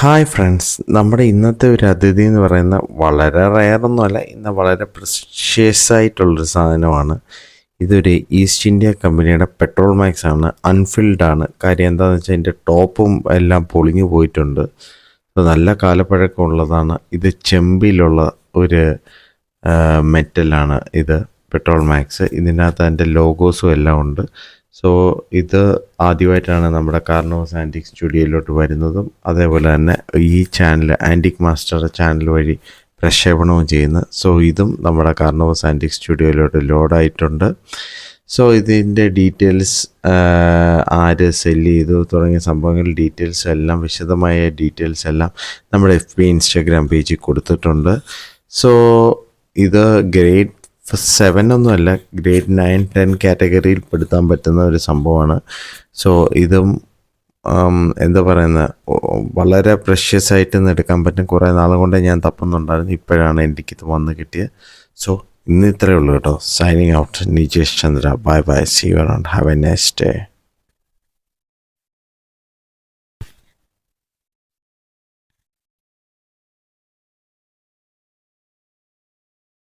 Hi friends, നമ്മുടെ ഇന്നത്തെ ഒരു അതിഥി എന്ന് പറയുന്ന വളരെ റെയറൊന്നുമല്ല, ഇന്ന് വളരെ പ്രഷ്യസ് ആയിട്ടുള്ളൊരു സാധനമാണ്. ഇതൊരു ഈസ്റ്റ് ഇന്ത്യ കമ്പനിയുടെ പെട്രോൾ മാക്സ് ആണ്. അൺഫിൽഡ് ആണ്. കാര്യം എന്താണെന്ന് വെച്ചാൽ ഇതിൻ്റെ ടോപ്പും എല്ലാം പൊളിഞ്ഞു പോയിട്ടുണ്ട്. ഇത് നല്ല കാലപ്പഴക്കം ഉള്ളതാണ്. ഇത് ചെമ്പിലുള്ള ഒരു മെറ്റലാണ്. ഇത് പെട്രോൾ മാക്സ്. ഇതിനകത്ത് അതിൻ്റെ ലോഗോസും എല്ലാം ഉണ്ട്. സോ ഇത് ആദ്യമായിട്ടാണ് നമ്മുടെ കാർണോസ് ആൻറ്റിക് സ്റ്റുഡിയോയിലോട്ട് വരുന്നതും അതേപോലെ തന്നെ ഈ ചാനൽ ആൻറ്റിക് മാസ്റ്റർ ചാനൽ വഴി പ്രക്ഷേപണവും ചെയ്യുന്നത്. സോ ഇതും നമ്മുടെ കാർണോസ് ആൻറ്റിക് സ്റ്റുഡിയോയിലോട്ട് ലോഡായിട്ടുണ്ട്. സോ ഇതിൻ്റെ ഡീറ്റെയിൽസ്, ആര് സെല്ല് ചെയ്തു തുടങ്ങിയ സംഭവങ്ങൾ ഡീറ്റെയിൽസ് എല്ലാം, വിശദമായ ഡീറ്റെയിൽസ് എല്ലാം നമ്മുടെ FB ഇൻസ്റ്റാഗ്രാം പേജിൽ കൊടുത്തിട്ടുണ്ട്. സോ ഇത് ഗ്രേഡ് 7 ഒന്നുമല്ല, ഗ്രേഡ് 9, 10 കാറ്റഗറിയിൽ പെടുത്താൻ പറ്റുന്ന ഒരു സംഭവമാണ്. സോ ഇതും എന്താ പറയുന്ന വളരെ പ്രഷ്യസ് ആയിട്ട് എടുക്കാൻ പറ്റും. കുറേ നാൾ കൊണ്ട് ഞാൻ തപ്പുന്നുണ്ടായിരുന്നു, ഇപ്പോഴാണ് എനിക്കിത് വന്ന് കിട്ടിയത്. സോ ഇന്ന് ഇത്രയേ ഉള്ളൂ കേട്ടോ. Signing out, Nijesh Chandra. Bye bye, see you around, have a nice day.